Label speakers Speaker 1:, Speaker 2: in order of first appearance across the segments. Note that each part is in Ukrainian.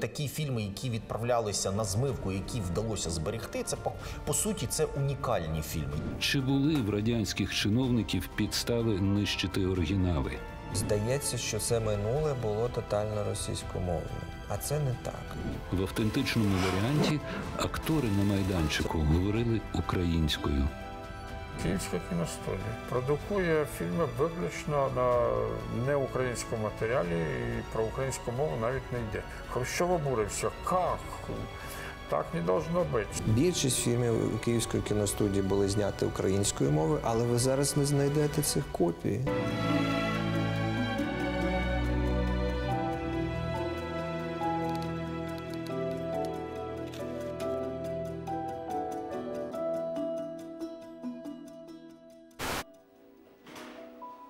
Speaker 1: такі фільми, які відправлялися на змивку, які вдалося зберегти, це, по суті, це унікальні фільми.
Speaker 2: Чи були в радянських чиновників підстави нищити оригінали?
Speaker 3: Здається, що це минуле було тотально російськомовне, а це не так.
Speaker 2: В автентичному варіанті актори на майданчику говорили українською.
Speaker 4: Київська кіностудія продукує фільми виключно на неукраїнському матеріалі і про українську мову навіть не йде. Хрущов обурився. Як? Так не должно бути.
Speaker 3: Більшість фільмів Київської кіностудії були зняті українською мовою, але ви зараз не знайдете цих копій.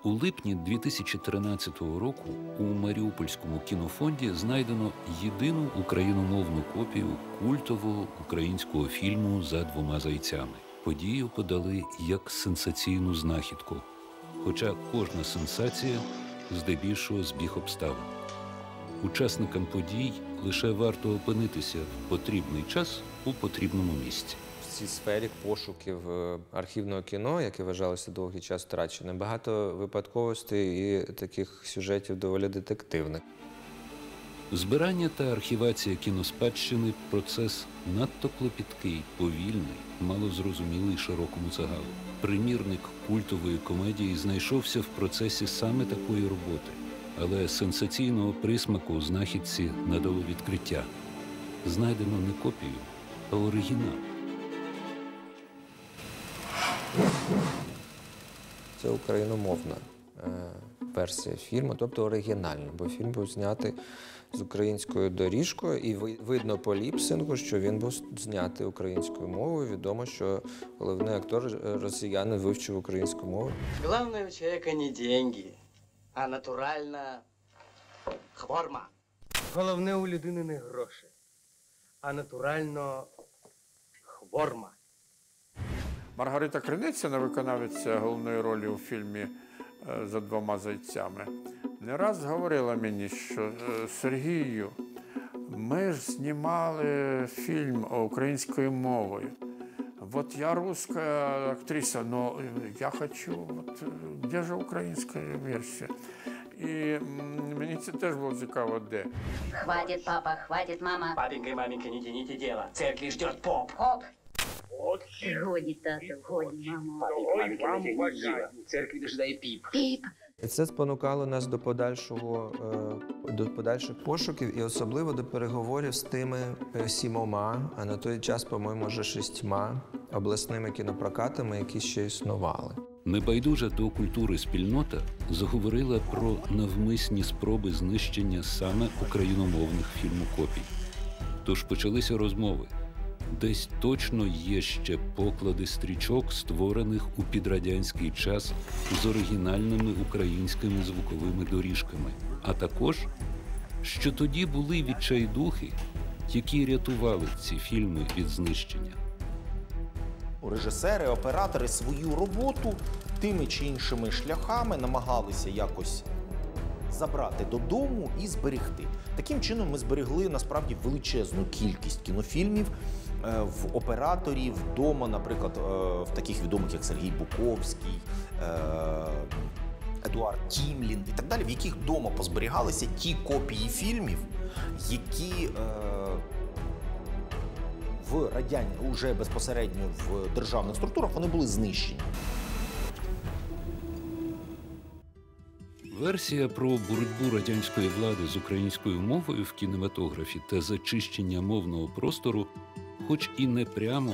Speaker 2: У липні 2013 року у Маріупольському кінофонді знайдено єдину україномовну копію культового українського фільму «За двома зайцями». Подію подали як сенсаційну знахідку. Хоча кожна сенсація здебільшого збіг обставин. Учасникам подій лише варто опинитися в потрібний час у потрібному місці.
Speaker 3: В цій сфері пошуків архівного кіно, яке вважалося довгий час втраченим, багато випадковостей і таких сюжетів доволі детективних.
Speaker 2: Збирання та архівація кіноспадщини – процес надто клопіткий, повільний, малозрозумілий широкому загалу. Примірник культової комедії знайшовся в процесі саме такої роботи. Але сенсаційного присмаку знахідці надало відкриття. Знайдено не копію, а оригінал.
Speaker 3: Це україномовна версія фільму, тобто оригінальна, бо фільм був знятий з українською доріжкою, і видно по ліпсингу, що він був знятий українською мовою. Відомо, що головний актор росіянин вивчив українську мову.
Speaker 5: Головне у чоловіка не деньги, а натуральна хворма. Головне у людини не гроші, а натурально хворма.
Speaker 4: Маргарита Криницина, виконавиця головної ролі у фільмі «За двома зайцями», не раз говорила мені, що Сергію, ми ж знімали фільм українською мовою. Вот я русская актриса, но я хочу, вот, де ж українська версія? І мені це теж було цікаво, де.
Speaker 6: Хватит, папа, хватит, мама.
Speaker 5: Папенька и маменька, не тяните дело. Церкви ждет поп.
Speaker 6: Хоп. Годі, тато, годі, мамо.
Speaker 5: Папенька, маменька, не тяните дело. Церкви дожидает пип.
Speaker 6: Піп.
Speaker 3: І це спонукало нас до подальших пошуків і особливо до переговорів з тими 7, а на той час, по-моєму, вже 6 обласними кінопрокатами, які ще існували.
Speaker 2: Небайдужа до культури спільнота заговорила про навмисні спроби знищення саме україномовних фільмокопій. Тож почалися розмови. Десь точно є ще поклади стрічок, створених у підрадянський час з оригінальними українськими звуковими доріжками. А також, що тоді були відчайдухи, які рятували ці фільми від знищення.
Speaker 1: Режисери, оператори свою роботу тими чи іншими шляхами намагалися якось забрати додому і зберегти. Таким чином ми зберегли, насправді, величезну кількість кінофільмів в операторів вдома, наприклад, в таких відомих, як Сергій Буковський, Едуард Тімлін і так далі, в яких вдома позберігалися ті копії фільмів, які уже безпосередньо в державних структурах вони були знищені.
Speaker 2: Версія про боротьбу радянської влади з українською мовою в кінематографі та зачищення мовного простору, хоч і не прямо,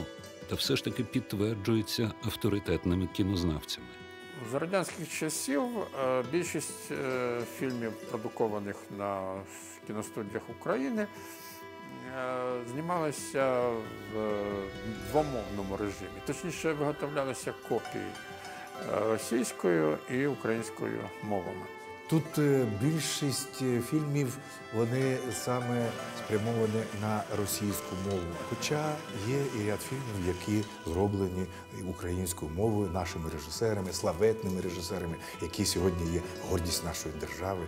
Speaker 2: та все ж таки підтверджується авторитетними кінознавцями.
Speaker 4: За радянських часів більшість фільмів, продукованих на кіностудіях України, знімалися в двомовному режимі. Точніше, виготовлялися копії російською і українською мовами.
Speaker 7: Тут більшість фільмів, вони саме спрямовані на російську мову. Хоча є і ряд фільмів, які зроблені українською мовою, нашими режисерами, славетними режисерами, які сьогодні є гордість нашої держави.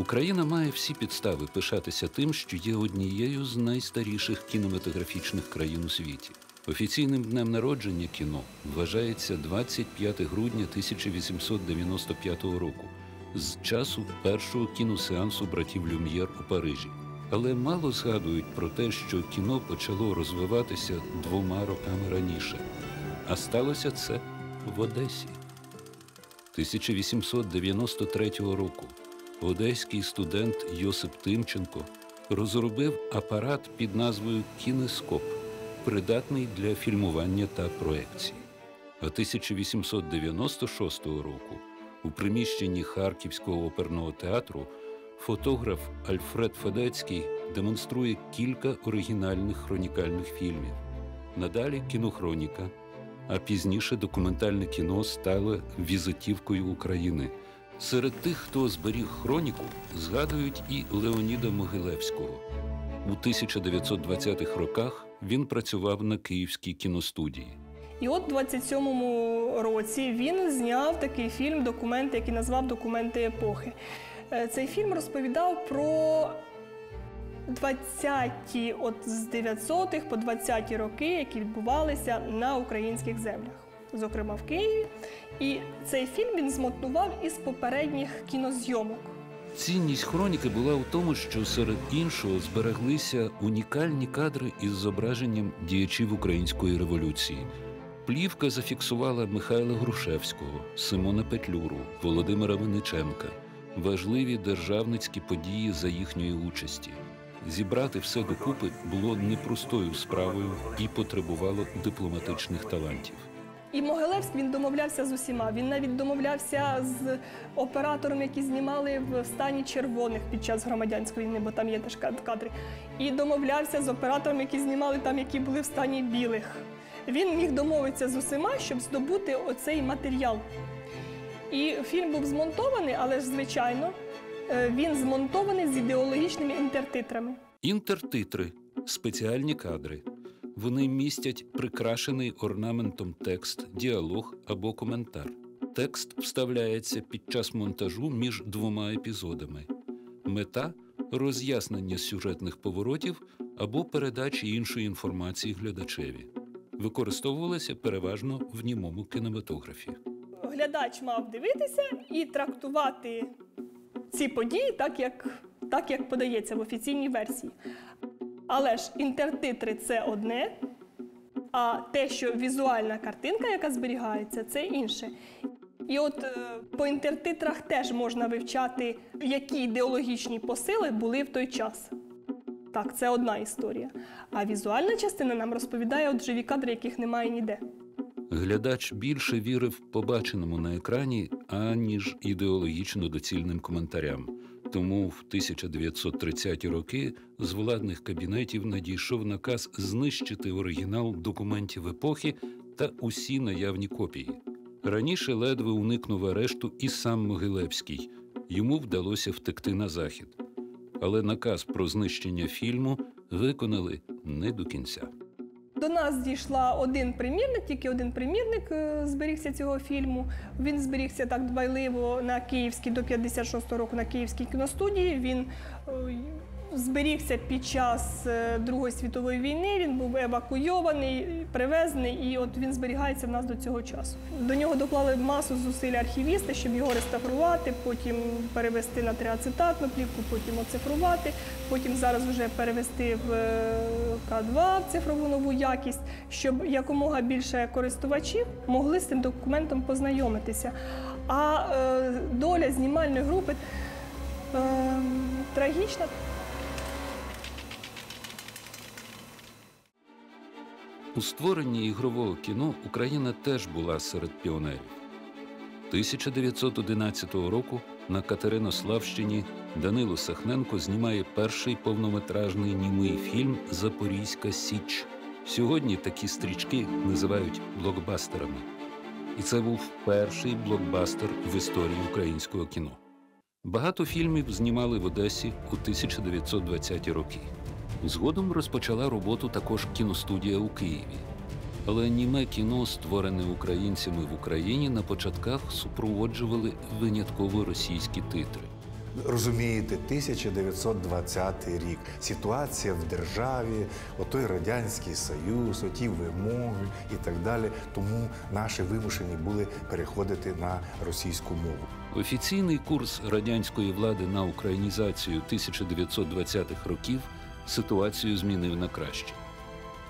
Speaker 2: Україна має всі підстави пишатися тим, що є однією з найстаріших кінематографічних країн у світі. Офіційним днем народження кіно вважається 25 грудня 1895 року, з часу першого кіносеансу братів Люм'єр у Парижі. Але мало згадують про те, що кіно почало розвиватися 2 роками раніше. А сталося це в Одесі. 1893 року одеський студент Йосип Тимченко розробив апарат під назвою «Кінескоп», придатний для фільмування та проекції. А 1896 року у приміщенні Харківського оперного театру фотограф Альфред Федецький демонструє кілька оригінальних хронікальних фільмів. Надалі кінохроніка, а пізніше документальне кіно стало візитівкою України. Серед тих, хто зберіг хроніку, згадують і Леоніда Могилевського. У 1920-х роках він працював на Київській кіностудії.
Speaker 8: І от у 27-му році він зняв такий фільм «Документи», який назвав «Документи епохи». Цей фільм розповідав про 20-ті, от з 900-х по 20-ті роки, які відбувалися на українських землях, зокрема в Києві. І цей фільм він змонтував із попередніх кінозйомок.
Speaker 2: Цінність хроніки була у тому, що серед іншого збереглися унікальні кадри із зображенням діячів української революції. Плівка зафіксувала Михайла Грушевського, Симона Петлюру, Володимира Винниченка, важливі державницькі події за їхньої участі. Зібрати все докупи було непростою справою і потребувало дипломатичних талантів.
Speaker 8: І Могилевський, він домовлявся з усіма. Він навіть домовлявся з оператором, які знімали в стані червоних під час громадянської війни, бо там є теж кадри. І домовлявся з оператором, які знімали там, які були в стані білих. Він міг домовитися з усіма, щоб здобути оцей матеріал. І фільм був змонтований, але ж, звичайно, він змонтований з ідеологічними інтертитрами.
Speaker 2: Інтертитри – спеціальні кадри. Вони містять прикрашений орнаментом текст, діалог або коментар. Текст вставляється під час монтажу між 2 епізодами. Мета – роз'яснення сюжетних поворотів або передачі іншої інформації глядачеві. Використовувалися переважно в німому кінематографі.
Speaker 8: Глядач мав дивитися і трактувати ці події так, як подається в офіційній версії. Але ж інтертитри – це одне, а те, що візуальна картинка, яка зберігається, це інше. І от по інтертитрах теж можна вивчати, які ідеологічні посили були в той час. Так, це одна історія. А візуальна частина нам розповідає от живі кадри, яких немає ніде.
Speaker 2: Глядач більше вірив побаченому на екрані, аніж ідеологічно доцільним коментарям. Тому в 1930-ті роки з владних кабінетів надійшов наказ знищити оригінал документів епохи та усі наявні копії. Раніше ледве уникнув арешту і сам Могилевський. Йому вдалося втекти на захід. Але наказ про знищення фільму виконали не до кінця.
Speaker 8: До нас дійшла один примірник, тільки один примірник зберігся цього фільму. Він зберігся так дбайливо на Київській, до 56-го року на Київській кіностудії. Він зберігся під час Другої світової війни, він був евакуйований, привезений, і от він зберігається в нас до цього часу. До нього доклали масу зусиль архівісти, щоб його реставрувати, потім перевести на триацетатну плівку, потім оцифрувати, потім зараз вже перевести в К2, в цифрову нову якість, щоб якомога більше користувачів могли з цим документом познайомитися. А доля знімальної групи трагічна.
Speaker 2: У створенні ігрового кіно Україна теж була серед піонерів. 1911 року на Катеринославщині Данило Сахненко знімає перший повнометражний німий фільм «Запорізька Січ». Сьогодні такі стрічки називають блокбастерами. І це був перший блокбастер в історії українського кіно. Багато фільмів знімали в Одесі у 1920-ті роки. Згодом розпочала роботу також кіностудія у Києві. Але німе кіно, створене українцями в Україні, на початках супроводжували винятково російські титри.
Speaker 7: Розумієте, 1920 рік. Ситуація в державі, отой Радянський Союз, оті вимоги і так далі. Тому наші вимушені були переходити на російську мову.
Speaker 2: Офіційний курс радянської влади на українізацію 1920-х років ситуацію змінив на краще.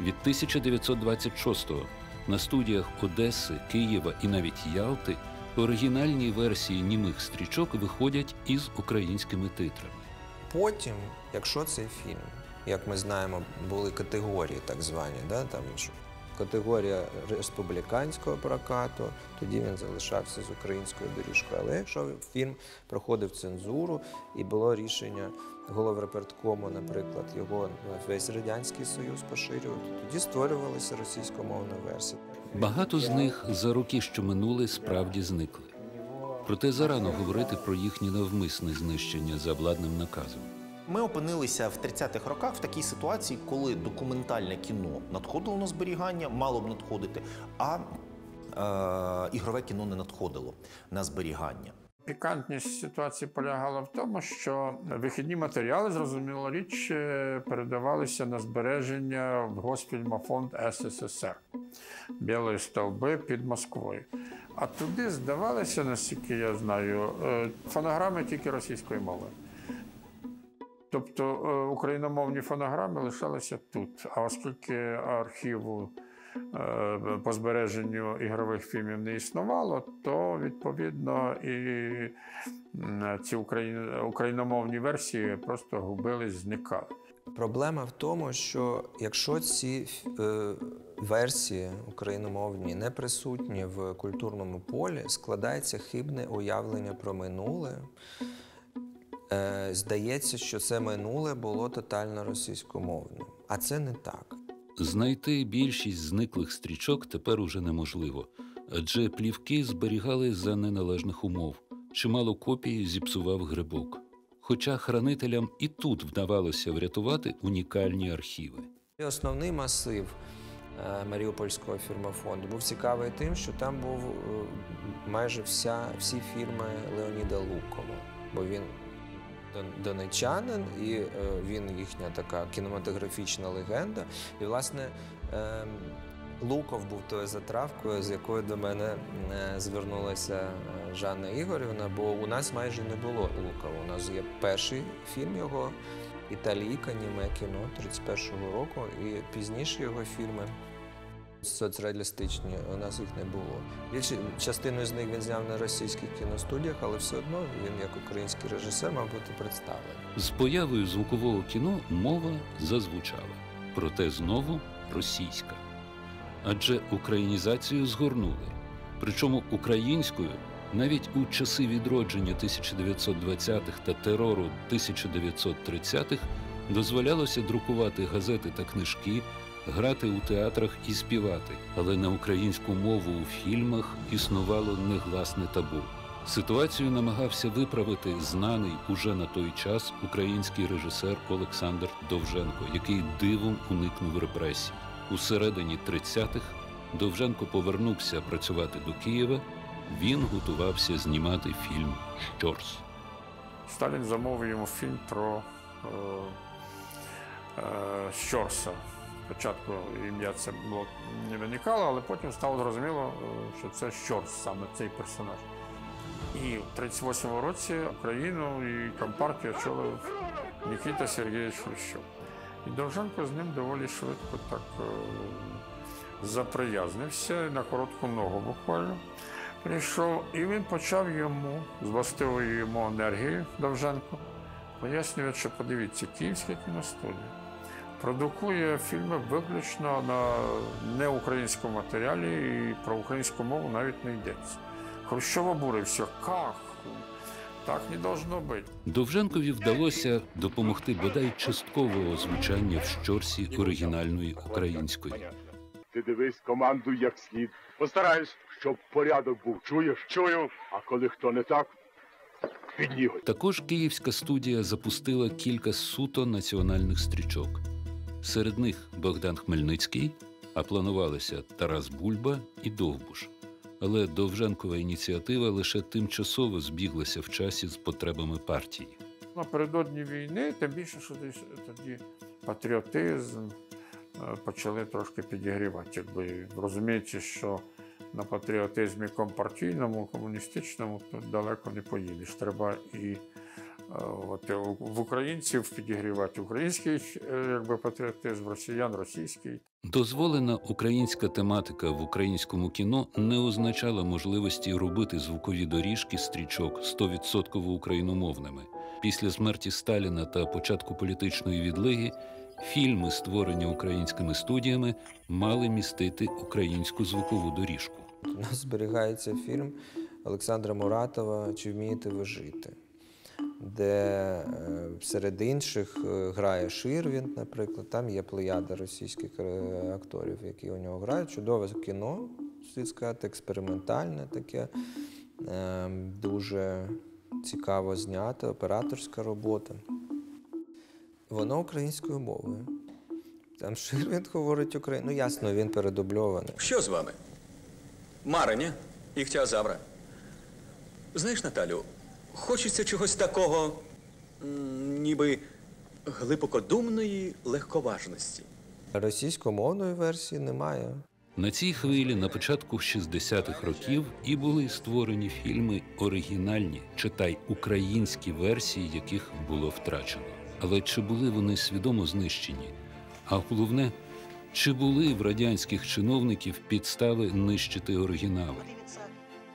Speaker 2: Від 1926-го на студіях Одеси, Києва і навіть Ялти оригінальні версії німих стрічок виходять із українськими титрами.
Speaker 3: Потім, якщо цей фільм, як ми знаємо, були категорії так звані, да, там, що категорія республіканського прокату, тоді він залишався з українською доріжкою. Але якщо фільм проходив цензуру і було рішення головреперткому, наприклад, його весь Радянський Союз поширювати, тоді створювалася російськомовна версія.
Speaker 2: Багато з них за роки, що минули, справді зникли. Проте зарано говорити про їхнє навмисне знищення за владним наказом.
Speaker 1: Ми опинилися в 30-х роках в такій ситуації, коли документальне кіно надходило на зберігання, мало б надходити, а ігрове кіно не надходило на зберігання.
Speaker 4: Пікантність ситуації полягала в тому, що вихідні матеріали, зрозуміло річ, передавалися на збереження в Госпільмофонд СССР Білої Стовби під Москвою. А туди здавалися, наскільки я знаю, фонограми тільки російської мови. Тобто україномовні фонограми лишалися тут. А оскільки архіву по збереженню ігрових фільмів не існувало, то, відповідно, і ці україномовні версії просто губились, зникали.
Speaker 3: Проблема в тому, що якщо ці версії україномовні не присутні в культурному полі, складається хибне уявлення про минуле. Здається, що це минуле було тотально російськомовним. А це не так.
Speaker 2: Знайти більшість зниклих стрічок тепер уже неможливо, адже плівки зберігали за неналежних умов. Чимало копій зіпсував грибок. Хоча хранителям і тут вдавалося врятувати унікальні архіви.
Speaker 3: Основний масив Маріупольського фільмофонду був цікавий тим, що там був майже всі фільми Леоніда Лукова, бо він донеччанин, і він їхня така кінематографічна легенда. І, власне, Луков був тою затравкою, з якою до мене звернулася Жанна Ігорівна, бо у нас майже не було Лукова. У нас є перший фільм його «Італійка», німе кіно 31-го року, і пізніше його фільми соцреалістичні, у нас їх не було. Більшу частину з них він зняв на російських кіностудіях, але все одно він, як український режисер, мав бути представлений.
Speaker 2: З появою звукового кіно мова зазвучала, проте знову російська. Адже українізацію згорнули. Причому українською навіть у часи відродження 1920-х та терору 1930-х дозволялося друкувати газети та книжки, грати у театрах і співати. Але на українську мову у фільмах існувало негласне табу. Ситуацію намагався виправити знаний уже на той час український режисер Олександр Довженко, який дивом уникнув репресій. У середині 30-х Довженко повернувся працювати до Києва. Він готувався знімати фільм «Щорс».
Speaker 4: Сталін замовив йому фільм про Щорса. Спочатку ім'я це було не виникало, але потім стало зрозуміло, що це Щорс, саме цей персонаж. І в 1938 році Україну і Компартію очолив Нікіта Сергійович Хрущов. І Довженко з ним доволі швидко так заприязнився, на коротку ногу буквально прийшов. І він почав йому, з властивою йому енергією, Довженко, пояснювати, що подивіться, Київська кіностудія продукує фільми виключно на неукраїнському матеріалі, і про українську мову навіть не йдеться. Хрущов обурився. Як? Так не должно бути.
Speaker 2: Довженкові вдалося допомогти бодай часткового звучання в «Щорсі» оригінальної української.
Speaker 9: Ти дивись, командуй як слід. Постараюсь, щоб порядок був. Чуєш? Чую. А коли хто не так, підніготь.
Speaker 2: Також київська студія запустила кілька суто національних стрічок. Серед них Богдан Хмельницький, а планувалися Тарас Бульба і Довбуш. Але Довженкова ініціатива лише тимчасово збіглася в часі з потребами партії.
Speaker 4: Напередодні війни, тим більше, що десь тоді патріотизм почали трошки підігрівати, якби розуміючи, що на патріотизмі компартійному, комуністичному тут далеко не поїдеш. Треба і в українців підігрівати український якби, патріотизм, росіян російський.
Speaker 2: Дозволена українська тематика в українському кіно не означала можливості робити звукові доріжки стрічок 100% україномовними. Після смерті Сталіна та початку політичної відлиги фільми, створені українськими студіями, мали містити українську звукову доріжку.
Speaker 3: У нас зберігається фільм Олександра Муратова «Чи вмієте ви жити?», де серед інших грає Ширвінт, наприклад. Там є плеяда російських акторів, які у нього грають. Чудове кіно, слід сказати, експериментальне таке, дуже цікаво знято, операторська робота. Воно українською мовою. Там Ширвінт говорить українською. Ну, ясно, він передубльований.
Speaker 10: Що з вами? Марення, іхтіозавра. Знаєш, Наталю, хочеться чогось такого, ніби глибокодумної легковажності.
Speaker 3: Російськомовної версії немає.
Speaker 2: На цій хвилі на початку 60-х років і були створені фільми оригінальні, читай, українські версії, яких було втрачено. Але чи були вони свідомо знищені? А головне, чи були в радянських чиновників підстави нищити оригінали?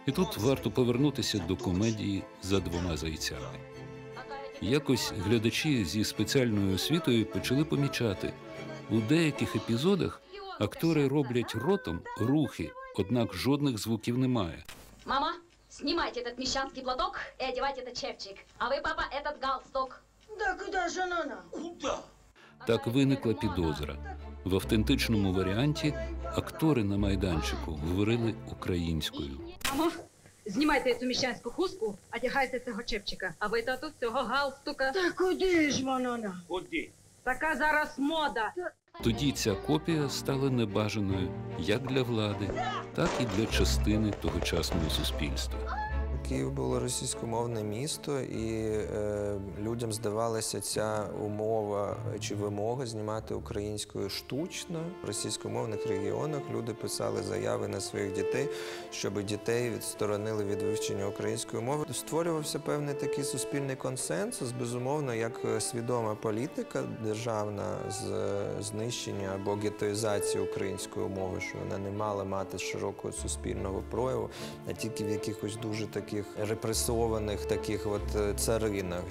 Speaker 2: І тут варто повернутися до комедії «За двома зайцями». Якось глядачі зі спеціальною освітою почали помічати, у деяких епізодах актори роблять ротом рухи, однак жодних звуків немає.
Speaker 11: Мама, снимайте этот мещанский платок и одевайте этот чепчик. А вы, папа, этот галстук.
Speaker 12: Да куда же она?
Speaker 10: Куда?
Speaker 2: Так виникла підозра. В автентичному варіанті актори на майданчику говорили українською.
Speaker 13: Мамо, знімайте цю міщанську хустку, одягайте цього чепчика. А ви, тату, цього галстука.
Speaker 12: Та куди ж вона?
Speaker 10: Куди?
Speaker 13: Така зараз мода.
Speaker 2: Тоді ця копія стала небажаною як для влади, так і для частини тогочасного суспільства.
Speaker 3: Київ було російськомовне місто, і людям здавалася ця умова чи вимога знімати українською штучно. В російськомовних регіонах люди писали заяви на своїх дітей, щоб дітей відсторонили від вивчення української мови. Створювався певний такий суспільний консенсус, безумовно, як свідома політика державна з знищення або гетоїзації української мови, що вона не мала мати широкого суспільного прояву, а тільки в якихось дуже таких репресованих таких от царинах,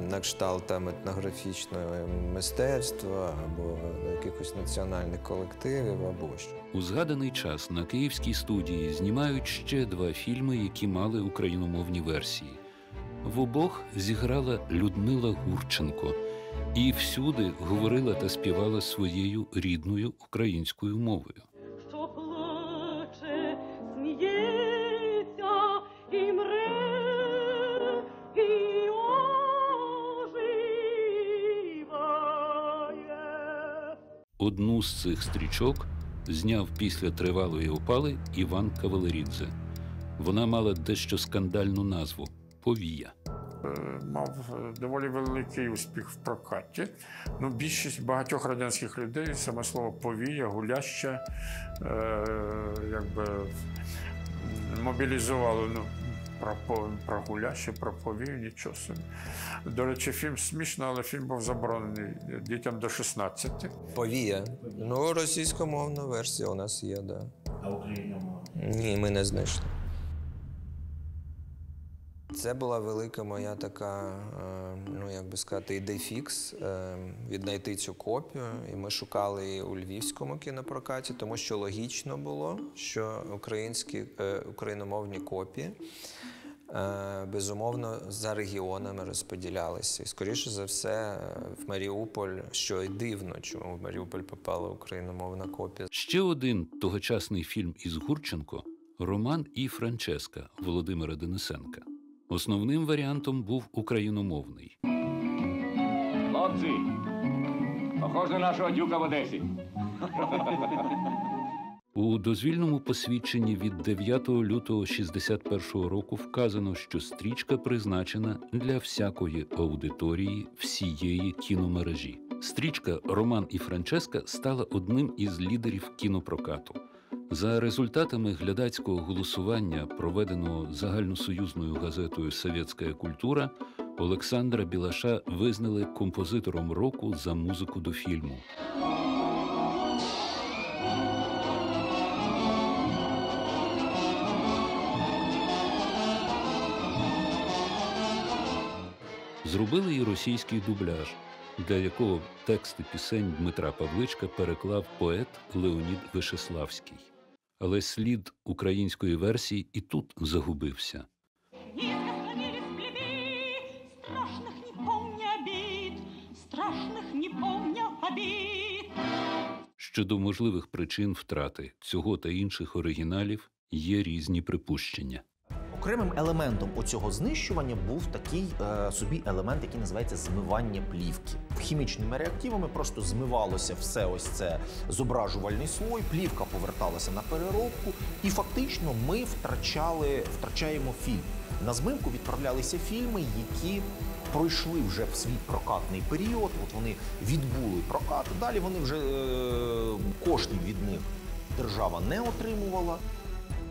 Speaker 3: на кшталт там етнографічного мистецтва або якихось національних колективів або що.
Speaker 2: У згаданий час на Київській студії знімають ще 2 фільми, які мали україномовні версії. В обох зіграла Людмила Гурченко і всюди говорила та співала своєю рідною українською мовою.
Speaker 13: Що плаче, сміється і мре, і оживає.
Speaker 2: Одну з цих стрічок зняв після тривалої опали Іван Кавалерідзе. Вона мала дещо скандальну назву «Повія».
Speaker 4: Мав доволі великий успіх в прокаті. Ну, більшість багатьох радянських людей саме слово «повія», «гуляща» якби мобілізувало. Ну, про гуляще, про повію, нічого собі. До речі, фільм смішно, але фільм був заборонений дітям до 16.
Speaker 3: Повія. Ну, російськомовна версія у нас є, да.
Speaker 14: А україномовна?
Speaker 3: Ні, ми не знайшли. Це була велика моя така, ну, як би сказати, ідей-фікс, віднайти цю копію. І ми шукали її у львівському кінопрокаті, тому що логічно було, що україномовні копії, безумовно, за регіонами розподілялися. І, скоріше за все, в Маріуполь, що й дивно, чому в Маріуполь попала україномовна копія.
Speaker 2: Ще один тогочасний фільм із Гурченко – «Роман і Франческа» Володимира Денисенка. Основним варіантом був україномовний.
Speaker 15: Хлопці, похож на нашого дюка в Одесі.
Speaker 2: У дозвільному посвідченні від 9 лютого 1961 року вказано, що стрічка призначена для всякої аудиторії всієї кіномережі. Стрічка «Роман і Франческа» стала одним із лідерів кінопрокату. За результатами глядацького голосування, проведеного загальносоюзною газетою «Совєтська культура», Олександра Білаша визнали композитором року за музику до фільму. Зробили і російський дубляж, для якого тексти пісень Дмитра Павличка переклав поет Леонід Вишеславський. Але слід української версії і тут загубився. Щодо можливих причин втрати цього та інших оригіналів є різні припущення.
Speaker 1: Окремим елементом оцього знищування був такий собі елемент, який називається змивання плівки. Хімічними реактивами просто змивалося все ось це зображувальний слой, плівка поверталася на переробку, і фактично ми втрачаємо фільм. На змивку відправлялися фільми, які пройшли вже в свій прокатний період, от вони відбули прокат, далі вони вже коштів від них держава не отримувала.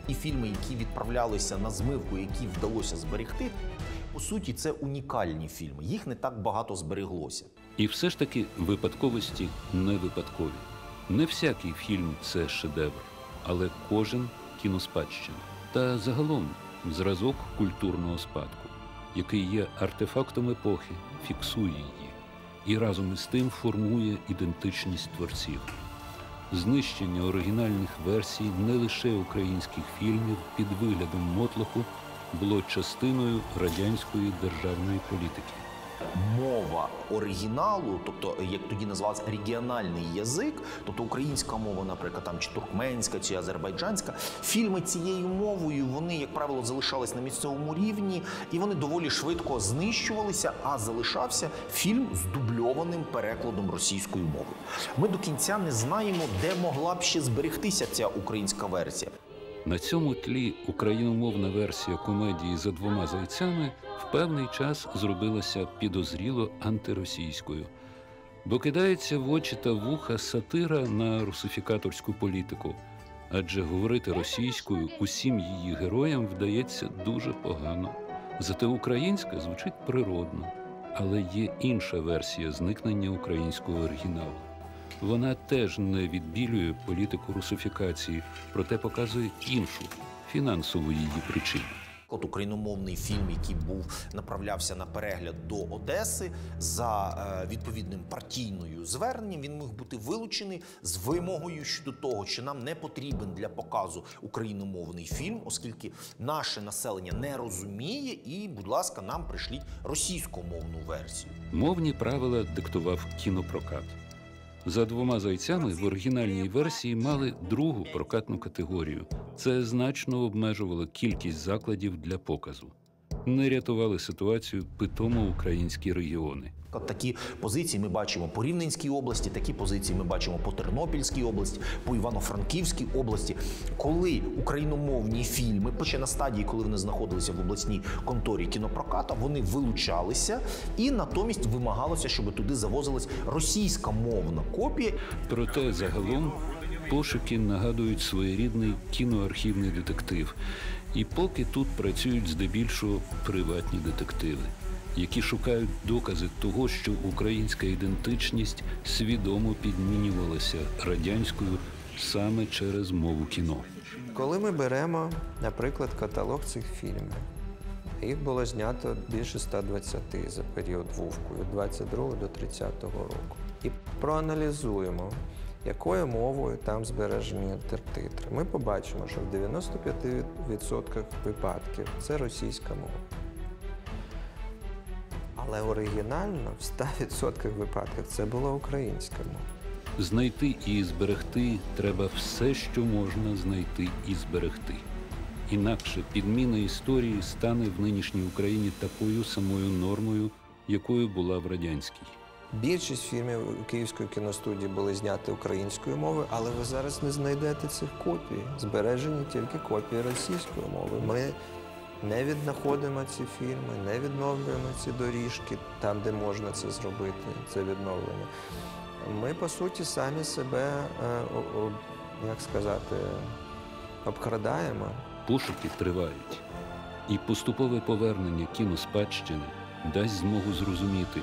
Speaker 1: І фільми, які відправлялися на змивку, які вдалося зберегти, по суті, це унікальні фільми. Їх не так багато збереглося.
Speaker 2: І все ж таки випадковості не випадкові. Не всякий фільм – це шедевр, але кожен – кіноспадщина. Та загалом зразок культурного спадку, який є артефактом епохи, фіксує її і разом із тим формує ідентичність творців. Знищення оригінальних версій не лише українських фільмів під виглядом мотлоху було частиною радянської державної політики.
Speaker 1: Мова оригіналу, тобто, як тоді називався регіональний язик, тобто українська мова, наприклад, там, чи туркменська, чи азербайджанська, фільми цією мовою, вони, як правило, залишались на місцевому рівні, і вони доволі швидко знищувалися, а залишався фільм з дубльованим перекладом російською мовою. Ми до кінця не знаємо, де могла б ще зберегтися ця українська версія.
Speaker 2: На цьому тлі україномовна версія комедії «За двома зайцями» в певний час зробилася підозріло антиросійською, бо кидається в очі та вуха сатира на русифікаторську політику, адже говорити російською усім її героям вдається дуже погано. Зате українська звучить природно, але є інша версія зникнення українського оригіналу. Вона теж не відбілює політику русифікації, проте показує іншу, фінансову її причину.
Speaker 1: От україномовний фільм, який направлявся на перегляд до Одеси за відповідним партійною зверненням, він міг бути вилучений з вимогою щодо того, що нам не потрібен для показу україномовний фільм, оскільки наше населення не розуміє і, будь ласка, нам пришліть російськомовну версію.
Speaker 2: Мовні правила диктував кінопрокат. «За двома зайцями» в оригінальній версії мали другу прокатну категорію. Це значно обмежувало кількість закладів для показу. Не рятували ситуацію питомо українські регіони.
Speaker 1: Такі позиції ми бачимо по Рівненській області, такі позиції ми бачимо по Тернопільській області, по Івано-Франківській області. Коли україномовні фільми, ще на стадії, коли вони знаходилися в обласній конторі кінопроката, вони вилучалися і натомість вимагалося, щоб туди завозилась російськомовна копія.
Speaker 2: Проте загалом пошуки нагадують своєрідний кіноархівний детектив. І поки тут працюють здебільшого приватні детективи, які шукають докази того, що українська ідентичність свідомо підмінювалася радянською саме через мову кіно.
Speaker 3: Коли ми беремо, наприклад, каталог цих фільмів, їх було знято більше 120 за період вувку, від 22 до 30 року. І проаналізуємо, якою мовою там збережені титри. Ми побачимо, що в 95% випадків це російська мова. Але оригінально в 100% випадків це була українська мова.
Speaker 2: Знайти і зберегти треба все, що можна знайти і зберегти. Інакше підміна історії стане в нинішній Україні такою самою нормою, якою була в радянській.
Speaker 3: Більшість фільмів Київської кіностудії були зняті українською мовою, але ви зараз не знайдете цих копій. Збережені тільки копії російської мови. Ми не віднаходимо ці фільми, не відновлюємо ці доріжки там, де можна це зробити, це відновлення. Ми, по суті, самі себе, як сказати, обкрадаємо.
Speaker 2: Пошуки тривають. І поступове повернення кіноспадщини дасть змогу зрозуміти,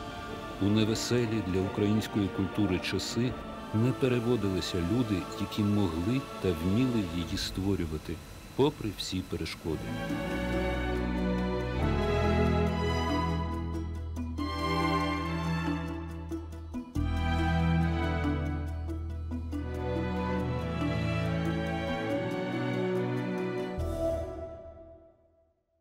Speaker 2: у невеселі для української культури часи не переводилися люди, які могли та вміли її створювати, попри всі перешкоди.